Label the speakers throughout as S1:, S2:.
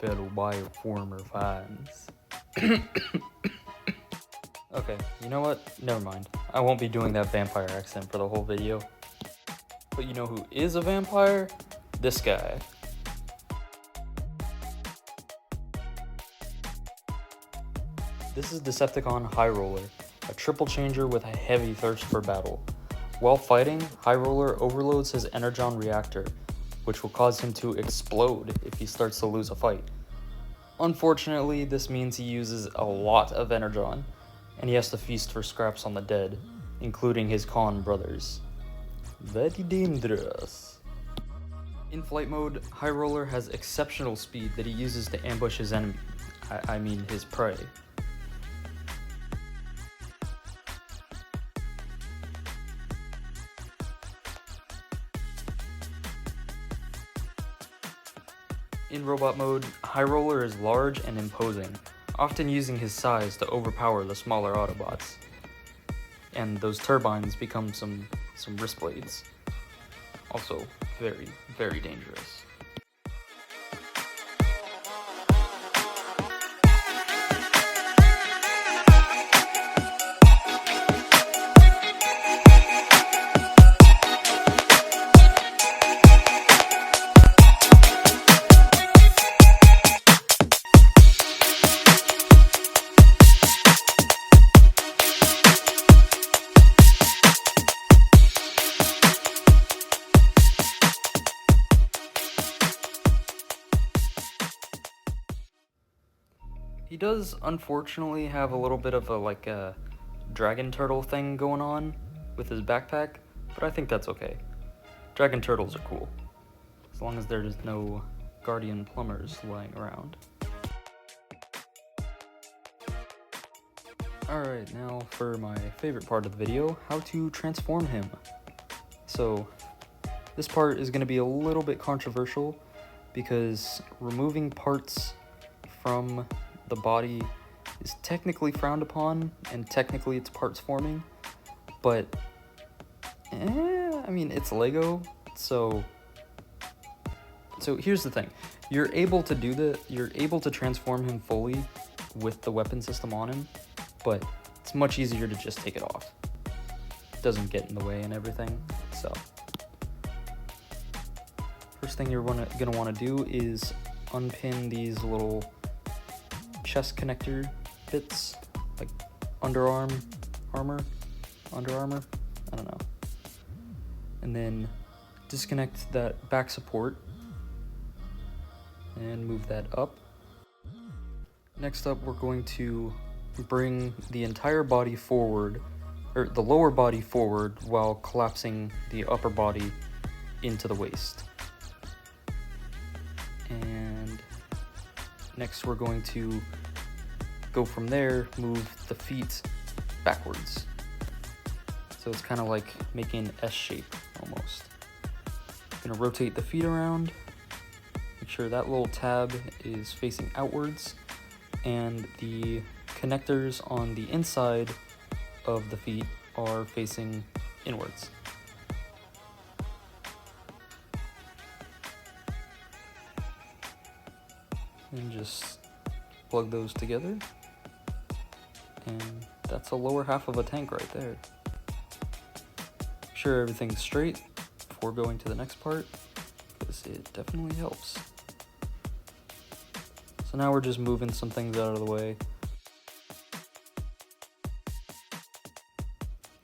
S1: fellow Bioformer fans. Okay, you know what? Never mind. I won't be doing that vampire accent for the whole video. But you know who is a vampire? This guy. This is Decepticon Highroller, a triple changer with a heavy thirst for battle. While fighting, Highroller overloads his energon reactor, which will cause him to explode if he starts to lose a fight. Unfortunately, this means he uses a lot of energon, and he has to feast for scraps on the dead, including his Khan brothers. Very dangerous. In flight mode, Highroller has exceptional speed that he uses to ambush his enemy, I mean his prey. In robot mode, Highroller is large and imposing, often using his size to overpower the smaller Autobots. And those turbines become some wrist blades. Also very, very dangerous. He does unfortunately have a little bit of a dragon turtle thing going on with his backpack, but I think that's okay. Dragon turtles are cool, as long as there's no guardian plumbers lying around. Alright, now for my favorite part of the video, how to transform him. So, this part is going to be a little bit controversial, because removing parts from the body is technically frowned upon, and technically it's parts forming, but I mean, it's Lego, so here's the thing. You're able to do you're able to transform him fully with the weapon system on him, but it's much easier to just take it off. It doesn't get in the way and everything, so first thing you're gonna want to do is unpin these little chest connector bits, like underarm armor, I don't know. And then disconnect that back support and move that up. Next up, we're going to bring the entire body forward, or the lower body forward, while collapsing the upper body into the waist. And next we're going to go from there, move the feet backwards. So it's kind of like making an S shape almost. Gonna rotate the feet around, make sure that little tab is facing outwards, and the connectors on the inside of the feet are facing inwards. And just plug those together, and that's a lower half of a tank right there. Make sure everything's straight before going to the next part, because it definitely helps. So now we're just moving some things out of the way.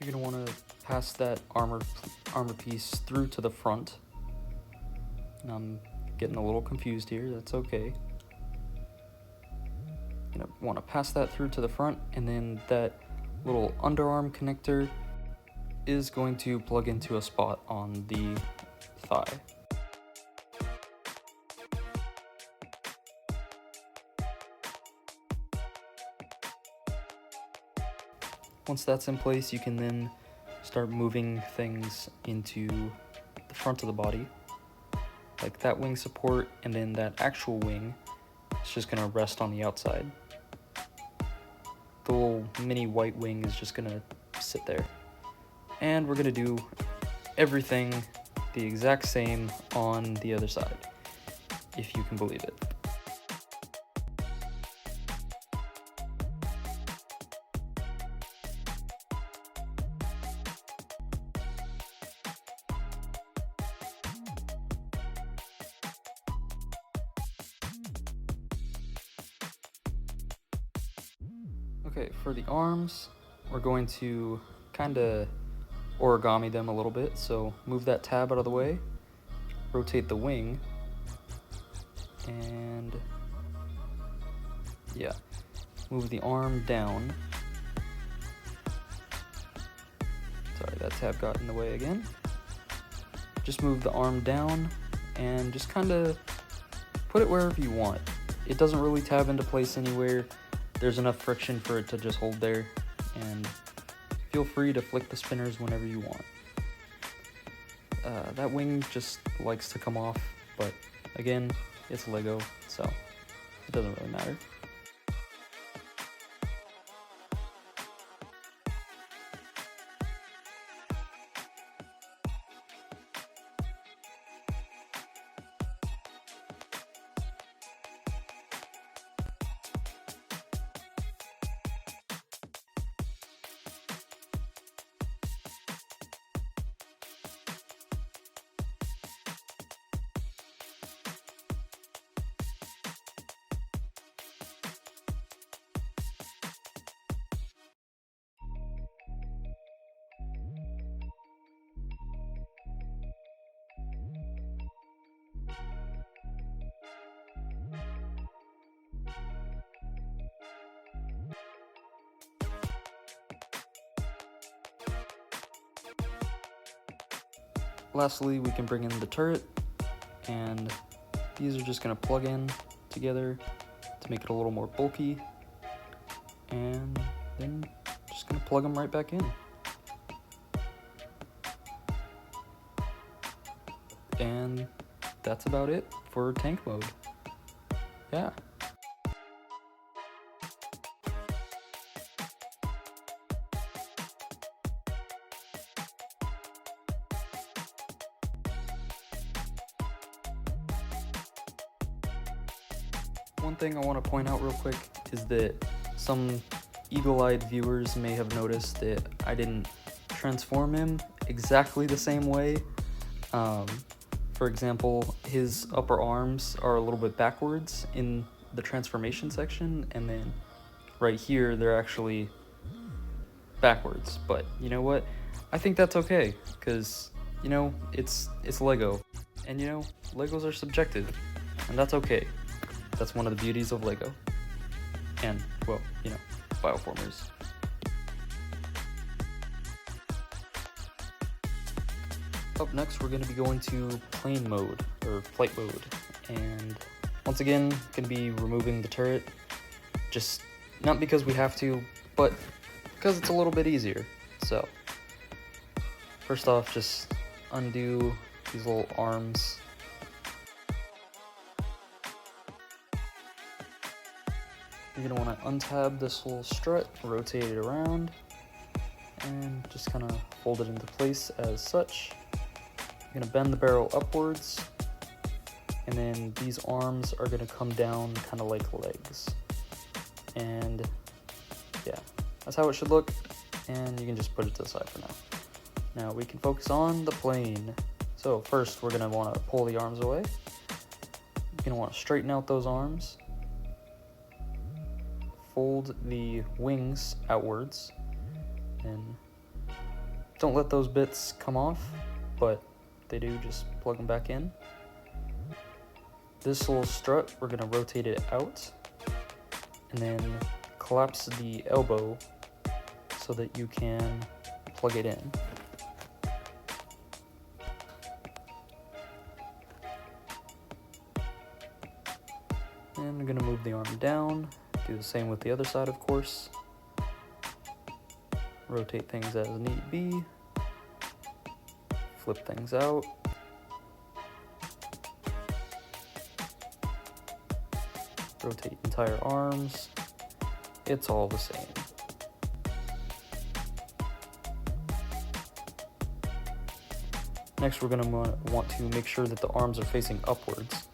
S1: You're going to want to pass that armor piece through to the front. And I'm getting a little confused here, that's okay. You're going to want to pass that through to the front, and then that little underarm connector is going to plug into a spot on the thigh. Once that's in place, you can then start moving things into the front of the body, like that wing support, and then that actual wing is just going to rest on the outside. The little mini white wing is just going to sit there. And we're going to do everything the exact same on the other side, if you can believe it. Okay, for the arms, we're going to kind of origami them a little bit. So move that tab out of the way, rotate the wing, and yeah, move the arm down. Sorry, that tab got in the way again. Just move the arm down and just kind of put it wherever you want. It doesn't really tab into place anywhere. There's enough friction for it to just hold there, and feel free to flick the spinners whenever you want. That wing just likes to come off, but again, it's Lego, so it doesn't really matter. Lastly, we can bring in the turret, and these are just going to plug in together to make it a little more bulky, and then just going to plug them right back in. And that's about it for tank mode. Yeah. One thing I want to point out real quick is that some eagle-eyed viewers may have noticed that I didn't transform him exactly the same way. For example, his upper arms are a little bit backwards in the transformation section, and then right here they're actually backwards. But you know what? I think that's okay, because you know, it's Lego, and you know, Legos are subjective, and that's okay. That's one of the beauties of Lego, and well, you know, Bioformers. Up next, we're going to be going to plane mode, or flight mode, and once again, going to be removing the turret, just not because we have to, but because it's a little bit easier. So, first off, just undo these little arms. You're going to want to untab this little strut, rotate it around, and just kind of fold it into place as such. You're going to bend the barrel upwards, and then these arms are going to come down kind of like legs. And yeah, that's how it should look, and you can just put it to the side for now. Now we can focus on the plane. So first we're going to want to pull the arms away. You're going to want to straighten out those arms. Fold the wings outwards, and don't let those bits come off, but they do, just plug them back in. This little strut, we're going to rotate it out, and then collapse the elbow so that you can plug it in. And I'm going to move the arm down. Do the same with the other side, of course. Rotate things as need be. Flip things out. Rotate entire arms. It's all the same. Next, we're going to want to make sure that the arms are facing upwards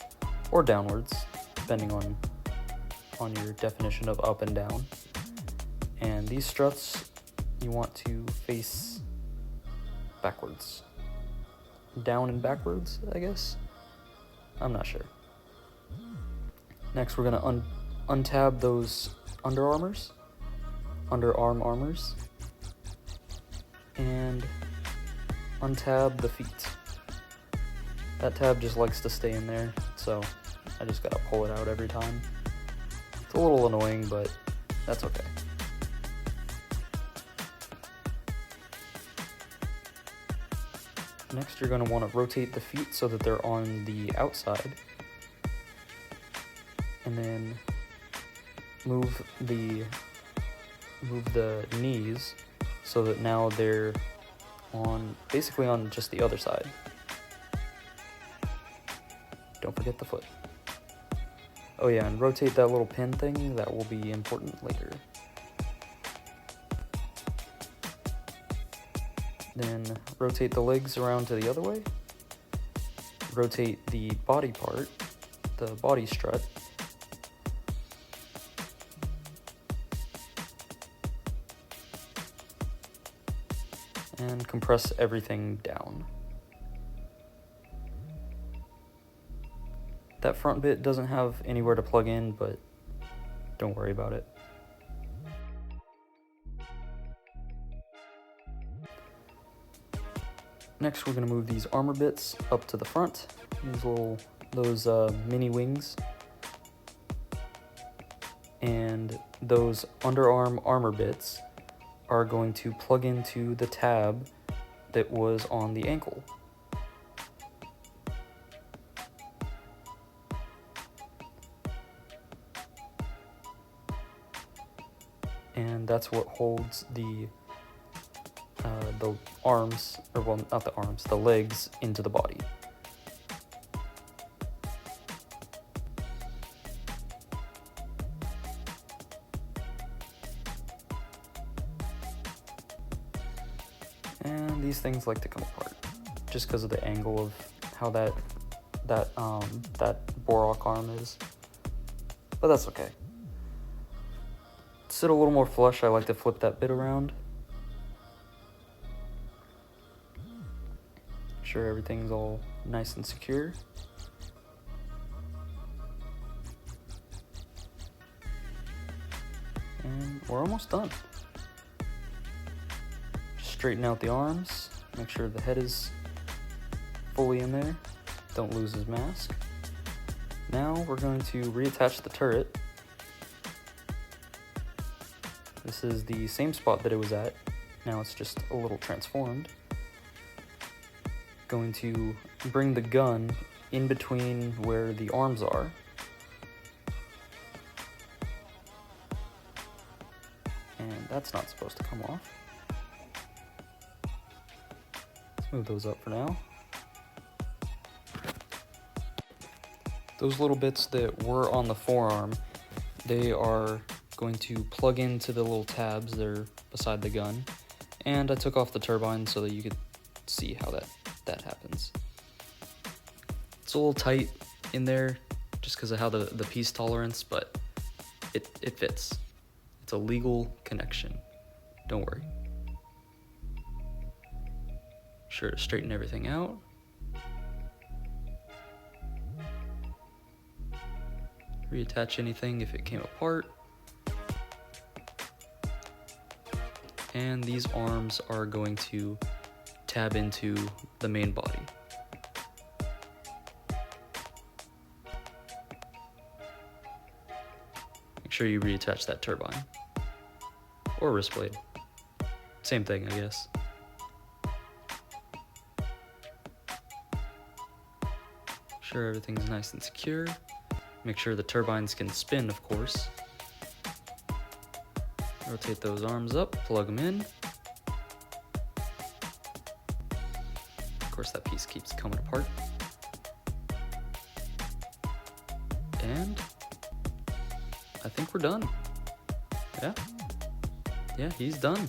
S1: or downwards, depending on your definition of up and down. And these struts you want to face backwards. Down and backwards, I guess? I'm not sure. Next, we're going to untab those underarmors. underarm armors and untab the feet. That tab just likes to stay in there, so I just gotta pull it out every time. It's a little annoying, but that's okay. Next, you're going to want to rotate the feet so that they're on the outside, and then move the knees so that now they're basically on just the other side. Don't forget the foot. Oh yeah, and rotate that little pin thing. That will be important later. Then rotate the legs around to the other way. Rotate the body part, the body strut. And compress everything down. That front bit doesn't have anywhere to plug in, but don't worry about it. Next, we're going to move these armor bits up to the front. Those mini wings, and those underarm armor bits are going to plug into the tab that was on the ankle. And that's what holds the arms, or well, not the arms, the legs into the body. And these things like to come apart just because of the angle of how that Borok arm is, but that's okay. To sit a little more flush, I like to flip that bit around. Sure everything's all nice and secure. And we're almost done. Just straighten out the arms, make sure the head is fully in there. Don't lose his mask. Now we're going to reattach the turret. This is the same spot that it was at. Now it's just a little transformed. Going to bring the gun in between where the arms are. And that's not supposed to come off. Let's move those up for now. Those little bits that were on the forearm, they are going to plug into the little tabs that are beside the gun. And I took off the turbine so that you could see how that happens. It's a little tight in there just because of how the piece tolerance, but it fits. It's a legal connection. Don't worry. Sure to straighten everything out. Reattach anything if it came apart. And these arms are going to tab into the main body. Make sure you reattach that turbine. Or wrist blade. Same thing, I guess. Sure everything's nice and secure. Make sure the turbines can spin, of course. Rotate those arms up, plug them in. Of course, that piece keeps coming apart. And I think we're done. Yeah, he's done.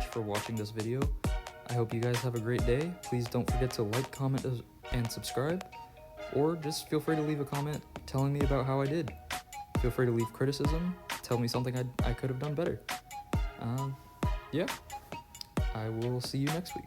S1: for watching this video. I hope you guys have a great day. Please don't forget to like, comment, and subscribe, or just feel free to leave a comment telling me about how I did. Feel free to leave criticism, tell me something I could have done better. Yeah, I will see you next week.